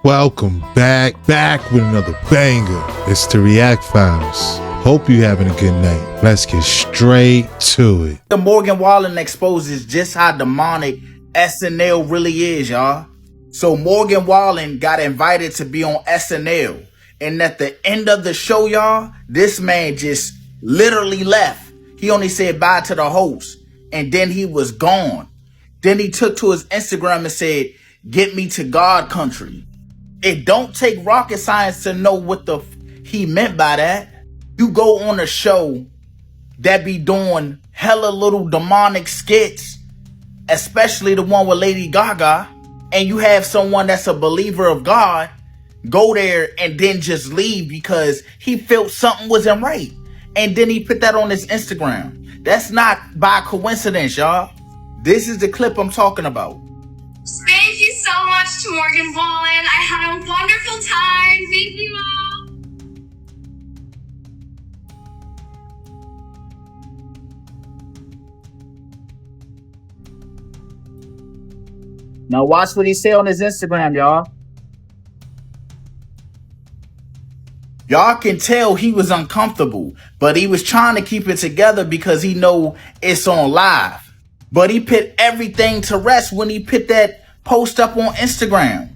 Welcome back with another banger. It's the React Files. Hope you having a good night. Let's get straight to it. The Morgan Wallen exposes just how demonic SNL really is, y'all. So Morgan Wallen got invited to be on SNL. And at the end of the show, y'all, this man just literally left. He only said bye to the host. And then he was gone. Then he took to his Instagram and said, "Get me to God country." It don't take rocket science to know what he meant by that. You go on a show that be doing hella little demonic skits, especially the one with Lady Gaga, and you have someone that's a believer of God go there and then just leave because he felt something wasn't right. And then he put that on his Instagram. That's not by coincidence, y'all. This is the clip I'm talking about. Thank you so much to Morgan Wallen. I had a wonderful time. Thank you all. Now watch what he said on his Instagram, y'all. Y'all can tell he was uncomfortable, but he was trying to keep it together because he know it's on live. But he put everything to rest when he put that post up on Instagram.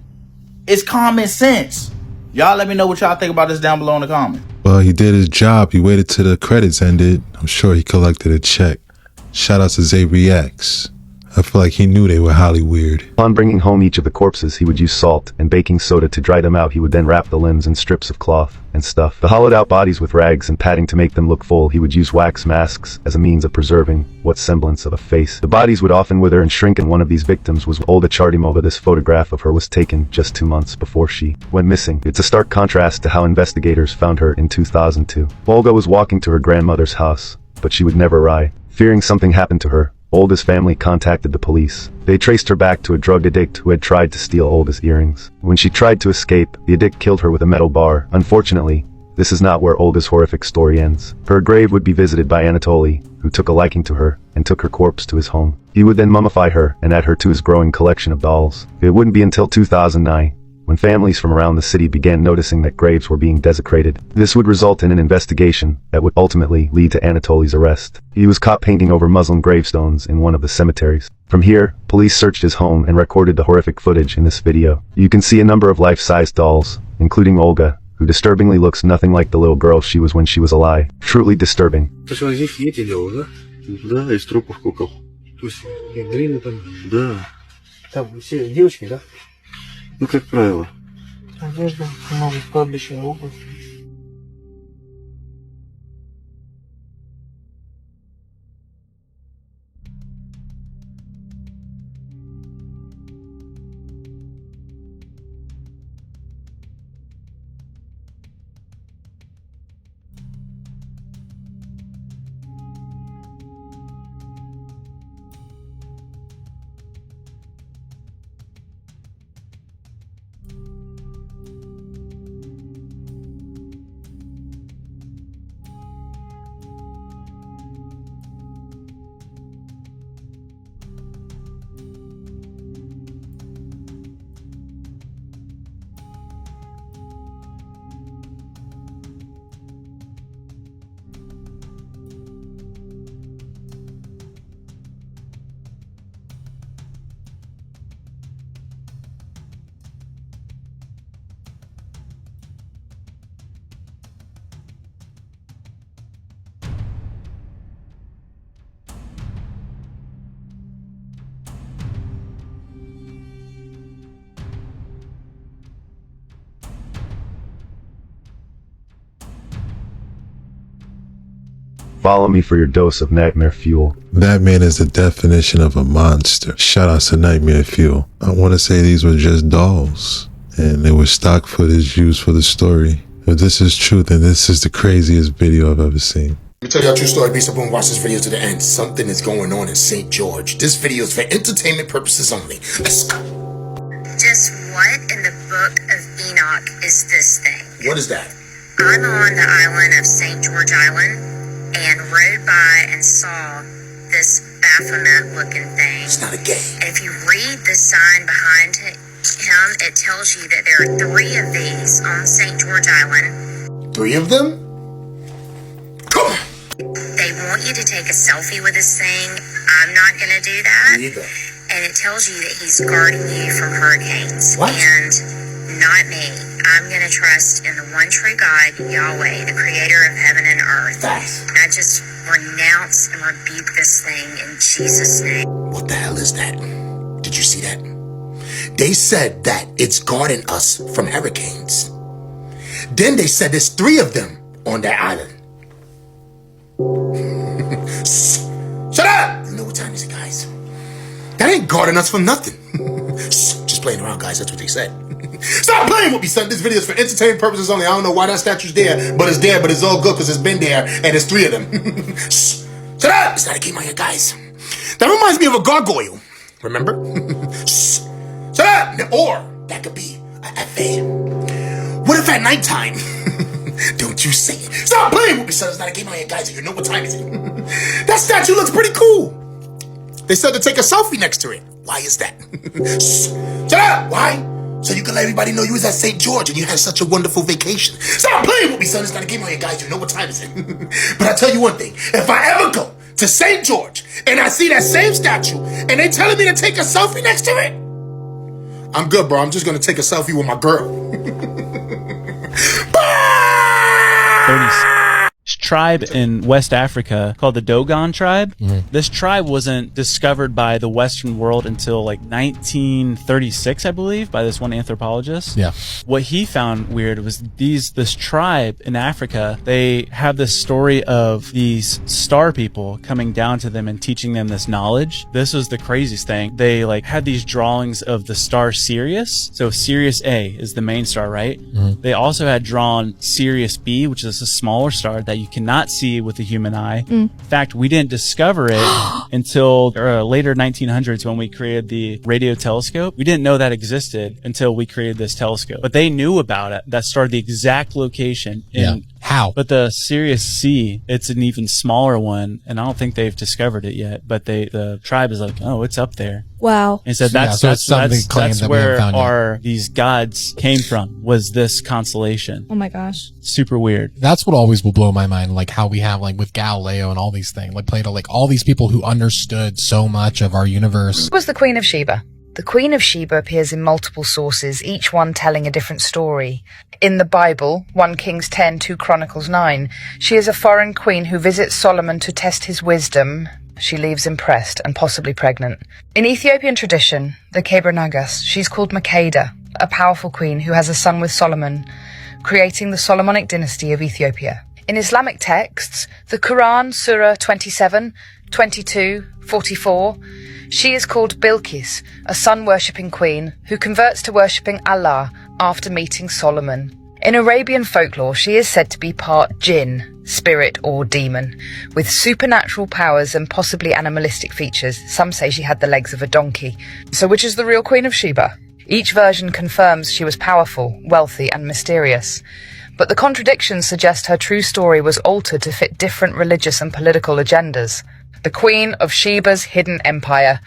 It's common sense. Y'all let me know what y'all think about this down below in the comments. Well, he did his job. He waited till the credits ended. I'm sure he collected a check. Shout out to Zay Reacts. I feel like he knew they were highly weird. Upon bringing home each of the corpses, he would use salt and baking soda to dry them out. He would then wrap the limbs in strips of cloth and stuff the hollowed out bodies with rags and padding to make them look full. He would use wax masks as a means of preserving what semblance of a face. The bodies would often wither and shrink, and one of these victims was Olga Chartimova. This photograph of her was taken just 2 months before she went missing. It's a stark contrast to how investigators found her in 2002. Olga was walking to her grandmother's house, but she would never arrive. Fearing something happened to her, Olga's family contacted the police. They traced her back to a drug addict who had tried to steal Olga's earrings. When she tried to escape, the addict killed her with a metal bar. Unfortunately, this is not where Olga's horrific story ends. Her grave would be visited by Anatoly, who took a liking to her and took her corpse to his home. He would then mummify her and add her to his growing collection of dolls. It wouldn't be until 2009 when families from around the city began noticing that graves were being desecrated. This would result in an investigation that would ultimately lead to Anatoly's arrest. He was caught painting over Muslim gravestones in one of the cemeteries. From here, police searched his home and recorded the horrific footage in this video. You can see a number of life-sized dolls, including Olga, who disturbingly looks nothing like the little girl she was when she was alive. Truly disturbing. Ну, как правило. Одежда, много в кладбище, обувь. Follow me for your dose of nightmare fuel. That man is the definition of a monster. Shout out to Nightmare Fuel. I want to say these were just dolls, and they were stock footage used for the story. If this is true, then this is the craziest video I've ever seen. Let me tell y'all a true story. Be someone watch this video to the end. Something is going on in St. George. This video is for entertainment purposes only. Let's go. Just what in the book of Enoch is this thing? What is that? I'm on the island of St. George Island and rode by and saw this Baphomet looking thing. It's not a game. And if you read the sign behind him, him, it tells you that there are 3 of these on St. George Island. 3 of them? Come on! They want you to take a selfie with this thing. I'm not going to do that. Me either. And it tells you that he's guarding you from hurricanes. What? And not me. I'm going to trust in the one true God, Yahweh, the creator of heaven and earth. Facts. And I just renounce and rebuke this thing in Jesus' name. What the hell is that? Did you see that? They said that it's guarding us from hurricanes. Then they said there's 3 of them on that island. Shut up! You know what time is it, guys? That ain't guarding us from nothing. Just playing around, guys. That's what they said. Stop playing with me, son. This video is for entertainment purposes only. I don't know why that statue's there, but it's all good because it's been there, and it's 3 of them. Shut up! It's not a game on here, guys. That reminds me of a gargoyle. Remember? Shut up! Or that could be a FA. What if at nighttime? Don't you say it. Stop playing with me, son. It's not a game on here, guys. You know what time is it? That statue looks pretty cool. They said to take a selfie next to it. Why is that? Shut up! Why? So you can let everybody know you was at St. George and you had such a wonderful vacation. Stop playing with me, son. It's not a game on here, guys. You know what time is it? But I tell you one thing. If I ever go to St. George and I see that same statue and they telling me to take a selfie next to it, I'm good, bro. I'm just going to take a selfie with my girl. Tribe in West Africa called the Dogon tribe. This tribe wasn't discovered by the Western world until like 1936, I believe, by this one anthropologist. Yeah. What he found weird was this tribe in Africa, they have this story of these star people coming down to them and teaching them this knowledge. This was the craziest thing. They like had these drawings of the star Sirius. So Sirius A is the main star, right? They also had drawn Sirius B, which is a smaller star that you cannot see with the human eye. In fact, we didn't discover it until later 1900s when we created the radio telescope. We didn't know that existed until we created this telescope. But they knew about it. That star, the exact location. How? But the Sirius C, it's an even smaller one, and I don't think they've discovered it yet. But the tribe is like, oh, it's up there. Wow. And said that's where these gods came from, was this constellation. Oh my gosh. Super weird. That's what always will blow my mind, like how we have like with Galileo and all these things, like Plato, like all these people who understood so much of our universe. Was the Queen of Sheba. The Queen of Sheba appears in multiple sources, each one telling a different story. In the Bible, 1 Kings 10, 2 Chronicles 9, she is a foreign queen who visits Solomon to test his wisdom. She leaves impressed and possibly pregnant. In Ethiopian tradition, the Keber Nagas, she's called Makeda, a powerful queen who has a son with Solomon, creating the Solomonic dynasty of Ethiopia. In Islamic texts, the Quran, Surah 27, 22, 44, she is called Bilqis, a sun-worshipping queen who converts to worshipping Allah after meeting Solomon. In Arabian folklore, she is said to be part jinn, spirit or demon, with supernatural powers and possibly animalistic features. Some say she had the legs of a donkey. So which is the real Queen of Sheba? Each version confirms she was powerful, wealthy, and mysterious. But the contradictions suggest her true story was altered to fit different religious and political agendas. The Queen of Sheba's hidden empire.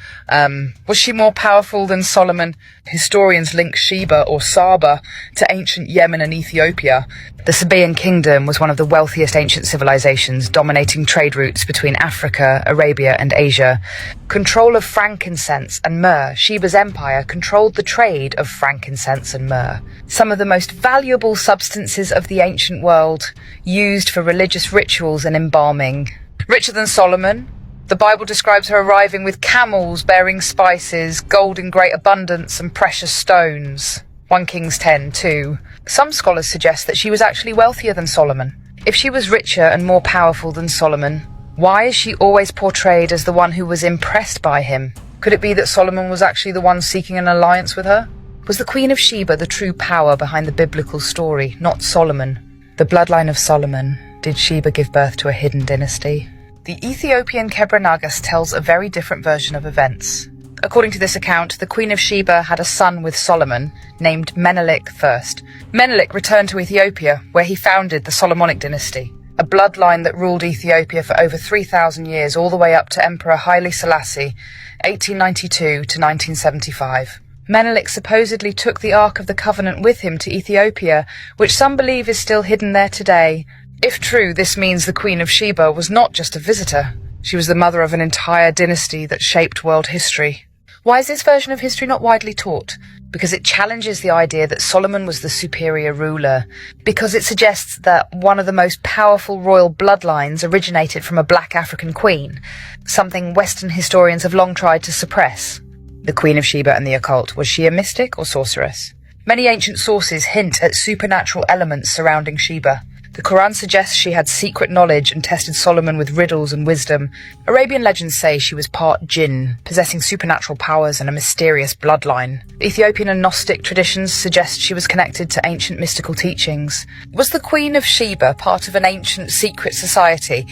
Was she more powerful than Solomon? Historians link Sheba or Saba to ancient Yemen and Ethiopia. The Sabaean kingdom was one of the wealthiest ancient civilizations, dominating trade routes between Africa, Arabia, and Asia. Control of frankincense and myrrh. Sheba's empire controlled the trade of frankincense and myrrh, some of the most valuable substances of the ancient world, used for religious rituals and embalming. Richer than Solomon, the Bible describes her arriving with camels bearing spices, gold in great abundance, and precious stones. 1 Kings 10, 2. Some scholars suggest that she was actually wealthier than Solomon. If she was richer and more powerful than Solomon, why is she always portrayed as the one who was impressed by him? Could it be that Solomon was actually the one seeking an alliance with her? Was the Queen of Sheba the true power behind the biblical story, not Solomon? The bloodline of Solomon. Did Sheba give birth to a hidden dynasty? The Ethiopian Keber Nagas tells a very different version of events. According to this account, the Queen of Sheba had a son with Solomon, named Menelik I. Menelik returned to Ethiopia, where he founded the Solomonic dynasty, a bloodline that ruled Ethiopia for over 3,000 years, all the way up to Emperor Haile Selassie, 1892 to 1975. Menelik supposedly took the Ark of the Covenant with him to Ethiopia, which some believe is still hidden there today. If true, this means the Queen of Sheba was not just a visitor. She was the mother of an entire dynasty that shaped world history. Why is this version of history not widely taught? Because it challenges the idea that Solomon was the superior ruler. Because it suggests that one of the most powerful royal bloodlines originated from a black African queen, something Western historians have long tried to suppress. The Queen of Sheba and the occult, was she a mystic or sorceress? Many ancient sources hint at supernatural elements surrounding Sheba. The Quran suggests she had secret knowledge and tested Solomon with riddles and wisdom. Arabian legends say she was part jinn, possessing supernatural powers and a mysterious bloodline. Ethiopian and Gnostic traditions suggest she was connected to ancient mystical teachings. Was the Queen of Sheba part of an ancient secret society,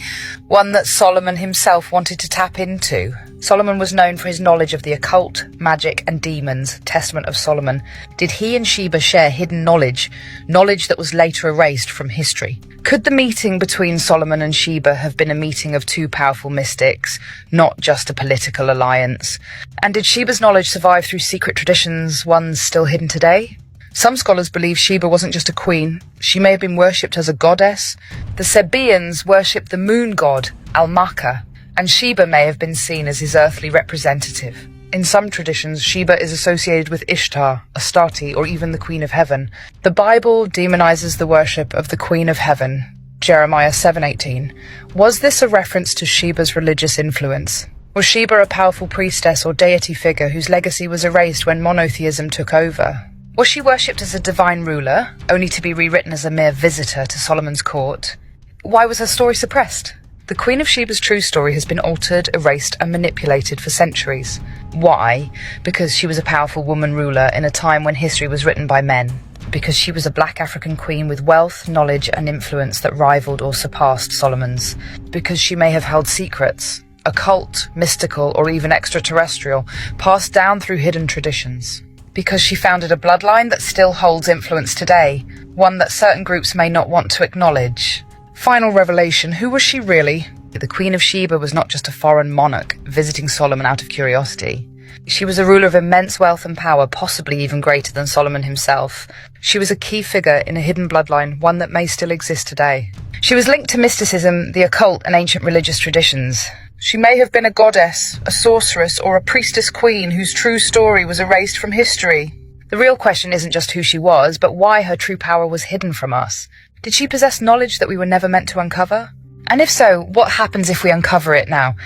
one that Solomon himself wanted to tap into? Solomon was known for his knowledge of the occult, magic, and demons, Testament of Solomon. Did he and Sheba share hidden knowledge that was later erased from history? Could the meeting between Solomon and Sheba have been a meeting of two powerful mystics, not just a political alliance? And did Sheba's knowledge survive through secret traditions, ones still hidden today? Some scholars believe Sheba wasn't just a queen. She may have been worshipped as a goddess. The Sabaeans worshipped the moon god, Almaka, and Sheba may have been seen as his earthly representative. In some traditions, Sheba is associated with Ishtar, Astarte, or even the Queen of Heaven. The Bible demonizes the worship of the Queen of Heaven, Jeremiah 7:18. Was this a reference to Sheba's religious influence? Was Sheba a powerful priestess or deity figure whose legacy was erased when monotheism took over? Was she worshipped as a divine ruler, only to be rewritten as a mere visitor to Solomon's court? Why was her story suppressed? The Queen of Sheba's true story has been altered, erased, and manipulated for centuries. Why? Because she was a powerful woman ruler in a time when history was written by men. Because she was a black African queen with wealth, knowledge, and influence that rivaled or surpassed Solomon's. Because she may have held secrets, occult, mystical, or even extraterrestrial, passed down through hidden traditions. Because she founded a bloodline that still holds influence today, one that certain groups may not want to acknowledge. Final revelation, who was she really? The Queen of Sheba was not just a foreign monarch visiting Solomon out of curiosity. She was a ruler of immense wealth and power, possibly even greater than Solomon himself. She was a key figure in a hidden bloodline, one that may still exist today. She was linked to mysticism, the occult, and ancient religious traditions. She may have been a goddess, a sorceress, or a priestess queen whose true story was erased from history. The real question isn't just who she was, but why her true power was hidden from us. Did she possess knowledge that we were never meant to uncover? And if so, what happens if we uncover it now?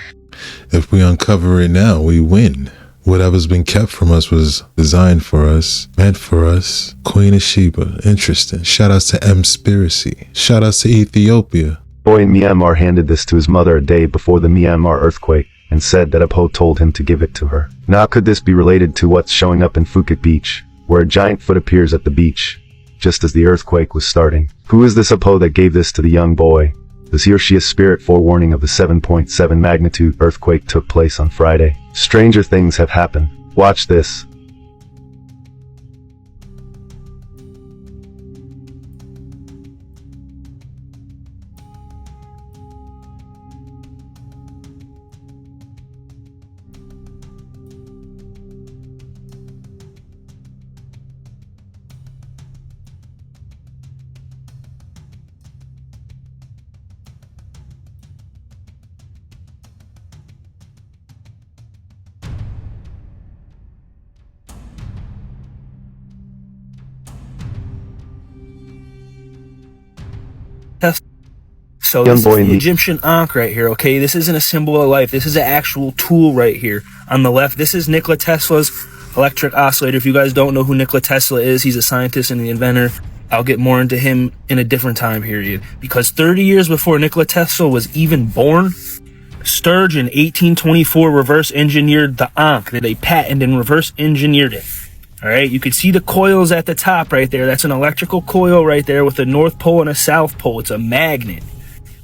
If we uncover it now, we win. Whatever's been kept from us was designed for us, meant for us. Queen of Sheba, interesting. Shout outs to M-Spiracy. Shout outs to Ethiopia. A boy in Myanmar handed this to his mother a day before the Myanmar earthquake and said that Apo told him to give it to her. Now could this be related to what's showing up in Phuket Beach, where a giant foot appears at the beach, just as the earthquake was starting? Who is this Apo that gave this to the young boy? Does he or she a spirit forewarning of the 7.7 magnitude earthquake took place on Friday? Stranger things have happened. Watch this. So this is the Egyptian Ankh right here, okay? This isn't a symbol of life. This is an actual tool right here. On the left, this is Nikola Tesla's electric oscillator. If you guys don't know who Nikola Tesla is, he's a scientist and the inventor. I'll get more into him in a different time period. Because 30 years before Nikola Tesla was even born, Sturge in 1824 reverse engineered the Ankh. They patented and reverse engineered it. All right, you can see the coils at the top right there. That's an electrical coil right there with a north pole and a south pole. It's a magnet.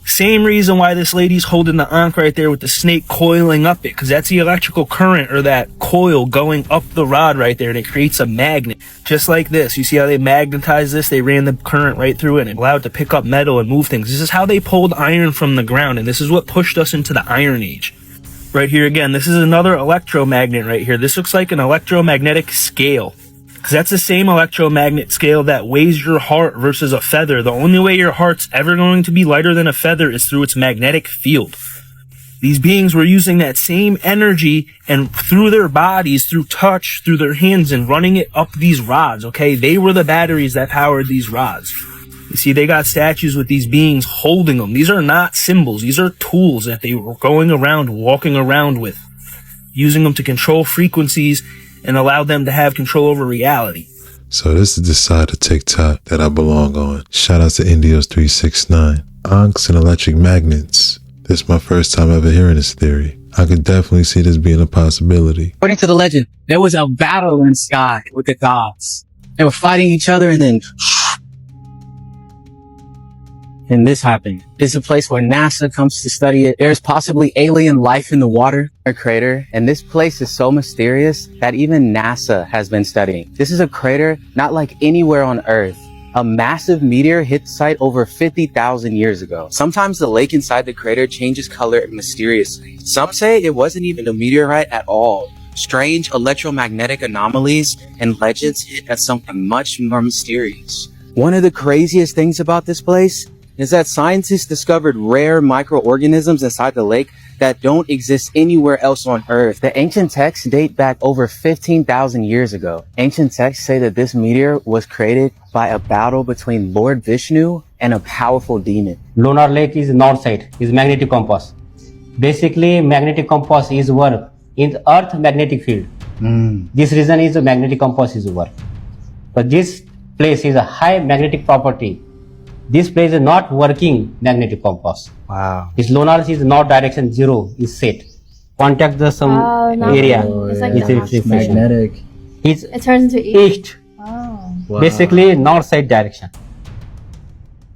Same reason why this lady's holding the Ankh right there with the snake coiling up it, because that's the electrical current or that coil going up the rod right there, and it creates a magnet. Just like this. You see how they magnetized this? They ran the current right through it and allowed it to pick up metal and move things. This is how they pulled iron from the ground, and this is what pushed us into the Iron Age. Right here again, this is another electromagnet right here. This looks like an electromagnetic scale. Because that's the same electromagnet scale that weighs your heart versus a feather. The only way your heart's ever going to be lighter than a feather is through its magnetic field. These beings were using that same energy and through their bodies, through touch, through their hands, and running it up these rods, okay? They were the batteries that powered these rods. You see, they got statues with these beings holding them. These are not symbols. These are tools that they were going around, walking around with, using them to control frequencies and allow them to have control over reality. So this is the side of TikTok that I belong on. Shout out to Indios369. Ankhs and electric magnets. This is my first time ever hearing this theory. I could definitely see this being a possibility. According to the legend, there was a battle in the sky with the gods. They were fighting each other and then this happened. It's a place where NASA comes to study it. There's possibly alien life in the water, a crater, and this place is so mysterious that even NASA has been studying. This is a crater not like anywhere on Earth. A massive meteor hit the site over 50,000 years ago. Sometimes the lake inside the crater changes color mysteriously. Some say it wasn't even a meteorite at all. Strange electromagnetic anomalies and legends hint at something much more mysterious. One of the craziest things about this place is that scientists discovered rare microorganisms inside the lake that don't exist anywhere else on Earth. The ancient texts date back over 15,000 years ago. Ancient texts say that this meteor was created by a battle between Lord Vishnu and a powerful demon. Lonar Lake is north side, is magnetic compass. Basically, magnetic compass is work in Earth magnetic field. This reason is the magnetic compass is work. But this place is a high magnetic property. This place is not working magnetic compass. Wow. This Lonar is north direction 0 is set. Contact the some area. It's like it's magnetic. It turns into east. Oh. Wow. Basically north side direction.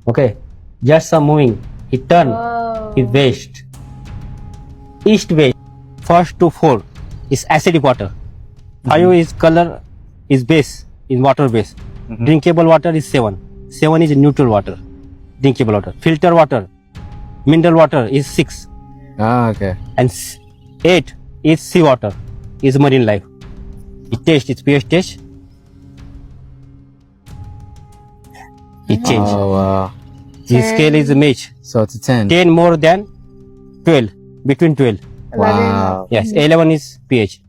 Okay. Just some moving. It turn. It west. East west. First to 4 is acidic water. 5 is color is base, is water base. Drinkable water is 7. 7 is neutral water, drinkable water. Filter water, mineral water is 6. Ah, okay. And 8 is sea water, is marine life. It taste, its pH test. It change. Oh, wow. The scale is a match. So it's a 10. 10 more than 12, between 12. Wow. Yes, 11 is pH.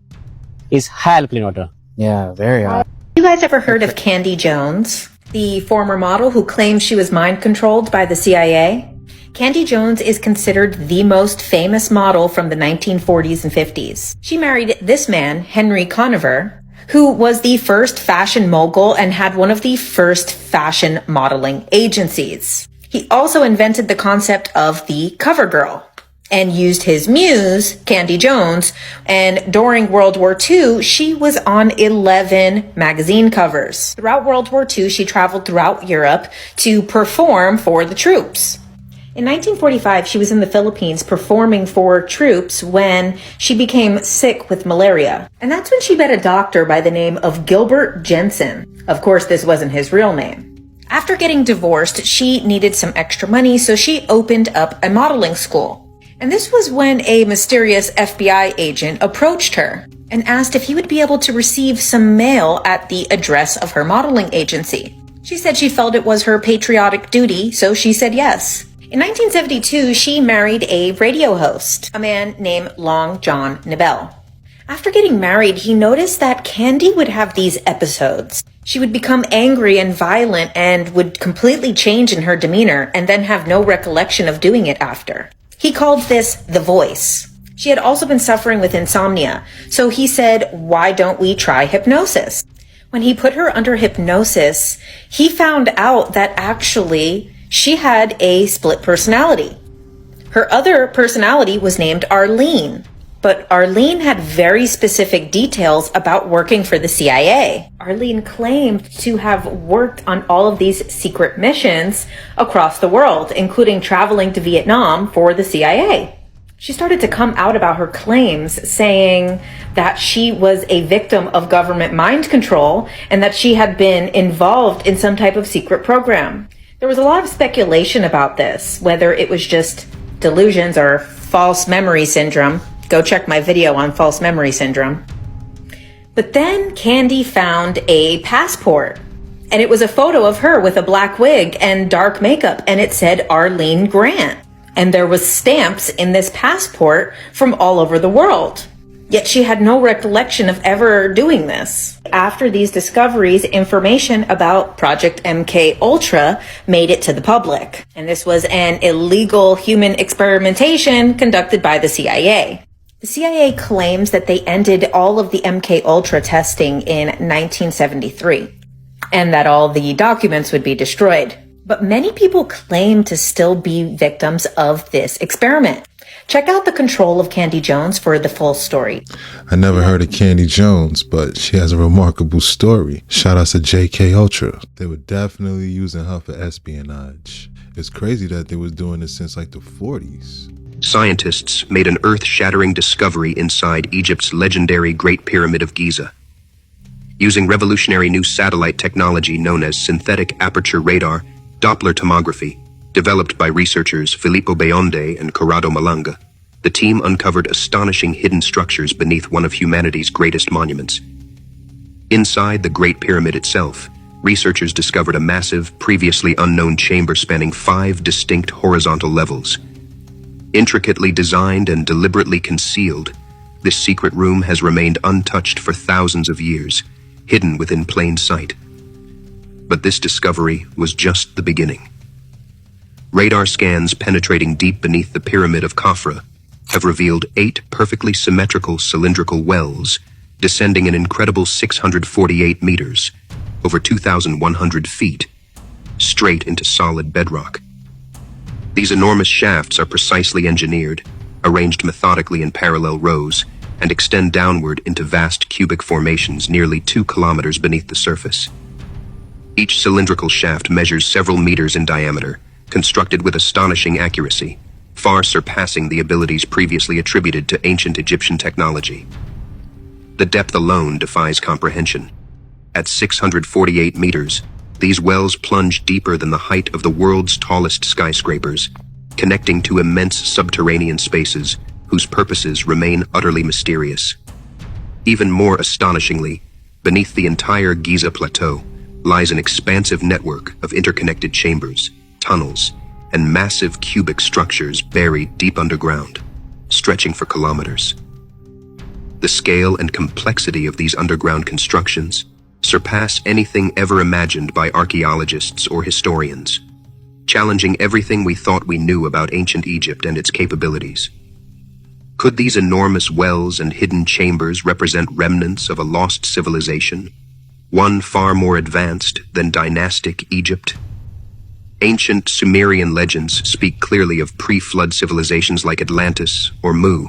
Is high alkaline water. Yeah, very high. You guys ever heard of Candy Jones, the former model who claimed she was mind controlled by the CIA? Candy Jones is considered the most famous model from the 1940s and 50s. She married this man, Henry Conover, who was the first fashion mogul and had one of the first fashion modeling agencies. He also invented the concept of the cover girl and used his muse, Candy Jones, and during World War II, she was on 11 magazine covers. Throughout World War II, she traveled throughout Europe to perform for the troops. In 1945, she was in the Philippines performing for troops when she became sick with malaria. And that's when she met a doctor by the name of Gilbert Jensen. Of course, this wasn't his real name. After getting divorced, she needed some extra money, so she opened up a modeling school. And this was when a mysterious FBI agent approached her and asked if he would be able to receive some mail at the address of her modeling agency. She said she felt it was her patriotic duty, so she said yes. In 1972, she married a radio host, a man named Long John Nibel. After getting married, he noticed that Candy would have these episodes. She would become angry and violent and would completely change in her demeanor and then have no recollection of doing it after. He called this the voice. She had also been suffering with insomnia, so he said, why don't we try hypnosis? When he put her under hypnosis, he found out that actually she had a split personality. Her other personality was named Arlene, but Arlene had very specific details about working for the CIA. Arlene claimed to have worked on all of these secret missions across the world, including traveling to Vietnam for the CIA. She started to come out about her claims, saying that she was a victim of government mind control and that she had been involved in some type of secret program. There was a lot of speculation about this, whether it was just delusions or false memory syndrome. Go check my video on false memory syndrome. But then Candy found a passport, and it was a photo of her with a black wig and dark makeup, and it said Arlene Grant. And there was stamps in this passport from all over the world. Yet she had no recollection of ever doing this. After these discoveries, information about Project MK Ultra made it to the public. And this was an illegal human experimentation conducted by the CIA. The CIA claims that they ended all of the MK Ultra testing in 1973, and that all the documents would be destroyed. But many people claim to still be victims of this experiment. Check out The Control of Candy Jones for the full story. I never heard of Candy Jones, but she has a remarkable story. Shout out to JK Ultra. They were definitely using her for espionage. It's crazy that they was doing this since like the 40s. Scientists made an earth-shattering discovery inside Egypt's legendary Great Pyramid of Giza. Using revolutionary new satellite technology known as synthetic aperture radar, Doppler tomography, developed by researchers Filippo Bionde and Corrado Malanga, the team uncovered astonishing hidden structures beneath one of humanity's greatest monuments. Inside the Great Pyramid itself, researchers discovered a massive, previously unknown chamber spanning 5 distinct horizontal levels. Intricately designed and deliberately concealed, this secret room has remained untouched for thousands of years, hidden within plain sight. But this discovery was just the beginning. Radar scans penetrating deep beneath the Pyramid of Khafra have revealed 8 perfectly symmetrical cylindrical wells descending an incredible 648 meters, over 2,100 feet, straight into solid bedrock. These enormous shafts are precisely engineered, arranged methodically in parallel rows, and extend downward into vast cubic formations nearly 2 kilometers beneath the surface. Each cylindrical shaft measures several meters in diameter, constructed with astonishing accuracy, far surpassing the abilities previously attributed to ancient Egyptian technology. The depth alone defies comprehension. At 648 meters, these wells plunge deeper than the height of the world's tallest skyscrapers, connecting to immense subterranean spaces whose purposes remain utterly mysterious. Even more astonishingly, beneath the entire Giza plateau lies an expansive network of interconnected chambers, tunnels, and massive cubic structures buried deep underground, stretching for kilometers. The scale and complexity of these underground constructions surpass anything ever imagined by archaeologists or historians, challenging everything we thought we knew about ancient Egypt and its capabilities. Could these enormous wells and hidden chambers represent remnants of a lost civilization, one far more advanced than dynastic Egypt? Ancient Sumerian legends speak clearly of pre-flood civilizations like Atlantis or Mu,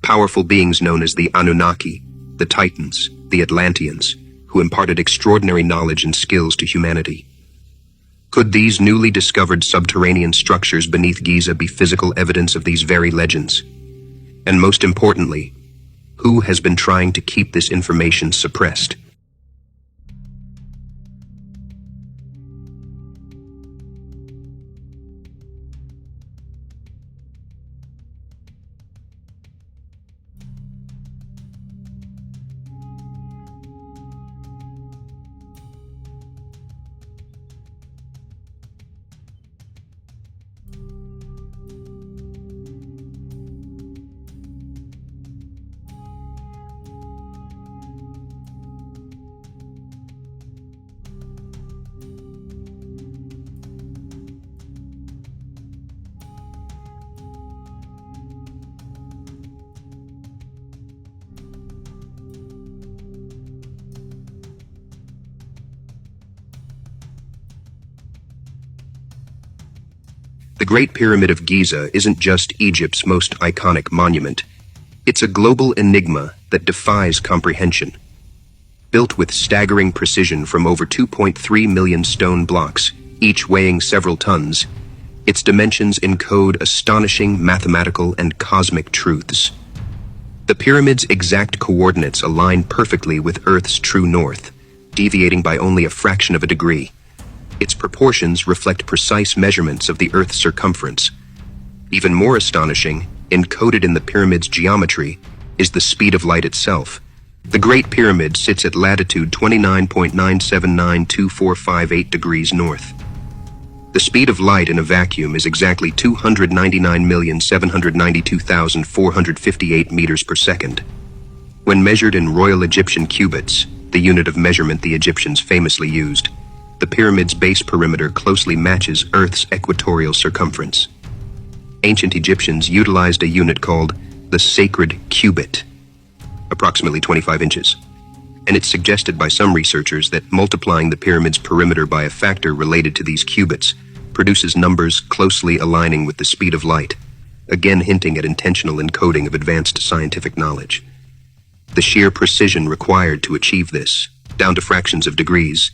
powerful beings known as the Anunnaki, the Titans, the Atlanteans, who imparted extraordinary knowledge and skills to humanity. Could these newly discovered subterranean structures beneath Giza be physical evidence of these very legends? And most importantly, who has been trying to keep this information suppressed? The Great Pyramid of Giza isn't just Egypt's most iconic monument. It's a global enigma that defies comprehension. Built with staggering precision from over 2.3 million stone blocks, each weighing several tons, its dimensions encode astonishing mathematical and cosmic truths. The pyramid's exact coordinates align perfectly with Earth's true north, deviating by only a fraction of a degree. Its proportions reflect precise measurements of the Earth's circumference. Even more astonishing, encoded in the pyramid's geometry, is the speed of light itself. The Great Pyramid sits at latitude 29.9792458 degrees north. The speed of light in a vacuum is exactly 299,792,458 meters per second. When measured in Royal Egyptian cubits, the unit of measurement the Egyptians famously used, the pyramid's base perimeter closely matches Earth's equatorial circumference. Ancient Egyptians utilized a unit called the sacred cubit, approximately 25 inches, and it's suggested by some researchers that multiplying the pyramid's perimeter by a factor related to these cubits produces numbers closely aligning with the speed of light, again hinting at intentional encoding of advanced scientific knowledge. The sheer precision required to achieve this, down to fractions of degrees,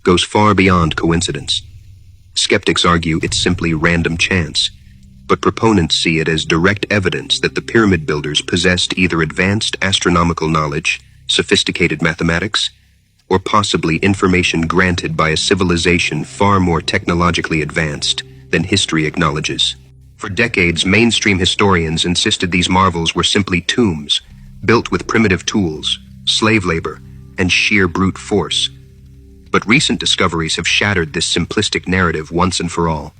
goes far beyond coincidence. Skeptics argue it's simply random chance, but proponents see it as direct evidence that the pyramid builders possessed either advanced astronomical knowledge, sophisticated mathematics, or possibly information granted by a civilization far more technologically advanced than history acknowledges. For decades, mainstream historians insisted these marvels were simply tombs, built with primitive tools, slave labor, and sheer brute force. But recent discoveries have shattered this simplistic narrative once and for all.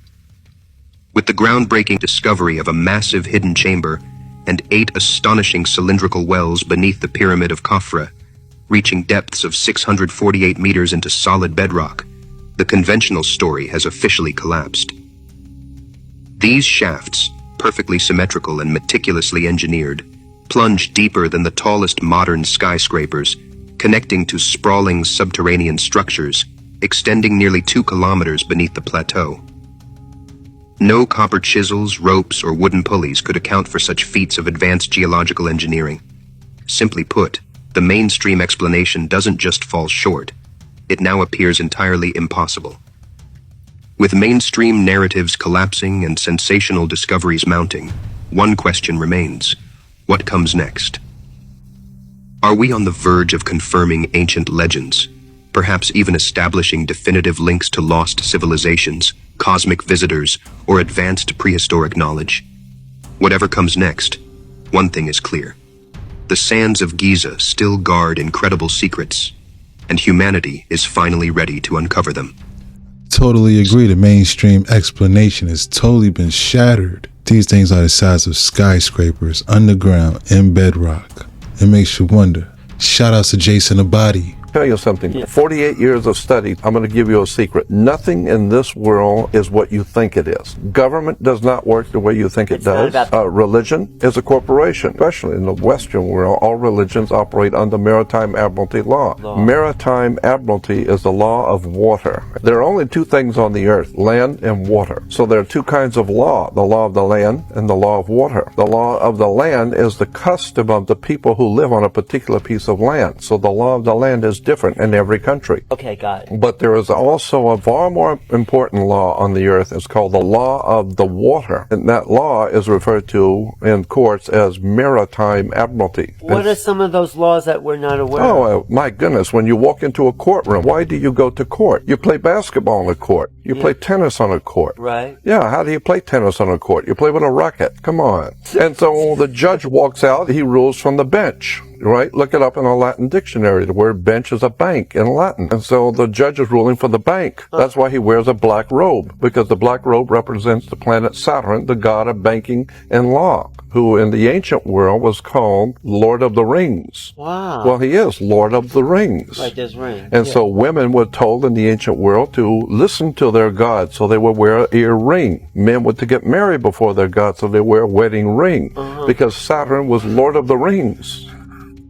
With the groundbreaking discovery of a massive hidden chamber and 8 astonishing cylindrical wells beneath the Pyramid of Khafra, reaching depths of 648 meters into solid bedrock, the conventional story has officially collapsed. These shafts, perfectly symmetrical and meticulously engineered, plunge deeper than the tallest modern skyscrapers, connecting to sprawling subterranean structures, extending nearly 2 kilometers beneath the plateau. No copper chisels, ropes, or wooden pulleys could account for such feats of advanced geological engineering. Simply put, the mainstream explanation doesn't just fall short, it now appears entirely impossible. With mainstream narratives collapsing and sensational discoveries mounting, one question remains: what comes next? Are we on the verge of confirming ancient legends, perhaps even establishing definitive links to lost civilizations, cosmic visitors, or advanced prehistoric knowledge? Whatever comes next, one thing is clear. The sands of Giza still guard incredible secrets, and humanity is finally ready to uncover them. Totally agree. The mainstream explanation has totally been shattered. These things are the size of skyscrapers, underground, in bedrock. It makes you wonder. Shout outs to Jason Abadi. Tell you something. 48 years of study. I'm going to give you a secret. Nothing in this world is what you think it is. Government does not work the way you think it does. Religion is a corporation. Especially in the Western world, all religions operate under Maritime Admiralty law. Maritime Admiralty is the law of water. There are only 2 things on the earth, land and water. So there are 2 kinds of law, the law of the land and the law of water. The law of the land is the custom of the people who live on a particular piece of land. So the law of the land is different in every country. Okay, got it. But there is also a far more important law on the earth. It's called the law of the water. And that law is referred to in courts as Maritime Admiralty. What are some of those laws that we're not aware of? Oh, my goodness. When you walk into a courtroom, why do you go to court? You play basketball on a court. You play tennis on a court. Right. Yeah, how do you play tennis on a court? You play with a racket. Come on. And so the judge walks out, he rules from the bench. Right? Look it up in a Latin dictionary. The word bench is a bank in Latin. And so the judge is ruling for the bank. That's why he wears a black robe, because the black robe represents the planet Saturn, the god of banking and law, who in the ancient world was called Lord of the Rings. Wow. Well, he is Lord of the Rings. Like this ring. And so women were told in the ancient world to listen to their god, so they would wear an ear ring. Men were to get married before their god, so they wear a wedding ring, because Saturn was Lord of the Rings.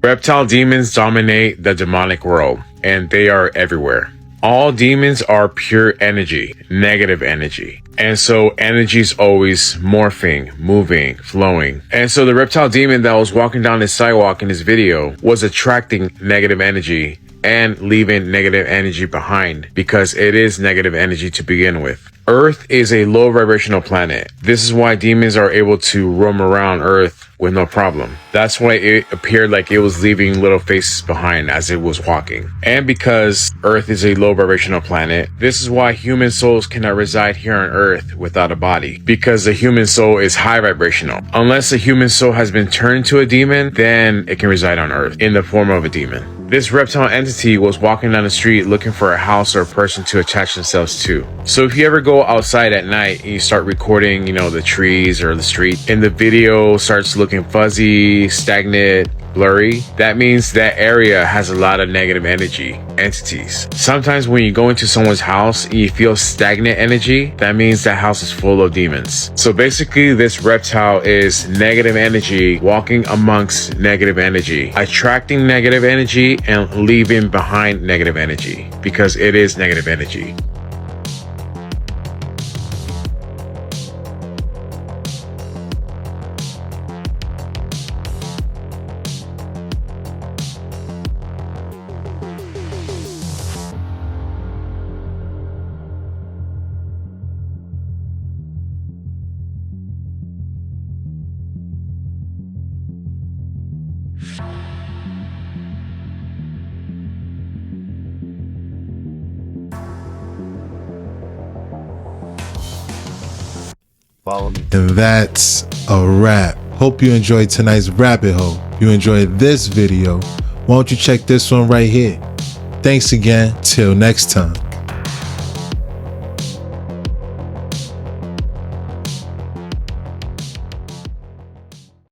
Reptile demons dominate the demonic world, and they are everywhere. All demons are pure energy, negative energy. And so energy is always morphing, moving, flowing. And so the reptile demon that was walking down the sidewalk in this video was attracting negative energy and leaving negative energy behind, because it is negative energy to begin with. Earth is a low vibrational planet. This is why demons are able to roam around Earth with no problem. That's why it appeared like it was leaving little faces behind as it was walking. And because Earth is a low vibrational planet, this is why human souls cannot reside here on Earth without a body, because the human soul is high vibrational. Unless the human soul has been turned to a demon, then it can reside on Earth in the form of a demon. This reptile entity was walking down the street looking for a house or a person to attach themselves to. So if you ever go outside at night and you start recording, the trees or the street, and the video starts looking fuzzy, stagnant, blurry, that means that area has a lot of negative energy entities. Sometimes when you go into someone's house and you feel stagnant energy, that means that house is full of demons. So basically, this reptile is negative energy walking amongst negative energy, attracting negative energy and leaving behind negative energy, because it is negative energy. And that's a wrap. Hope you enjoyed tonight's rabbit hole. If you enjoyed this video, why don't you check this one right here? Thanks again. Till next time.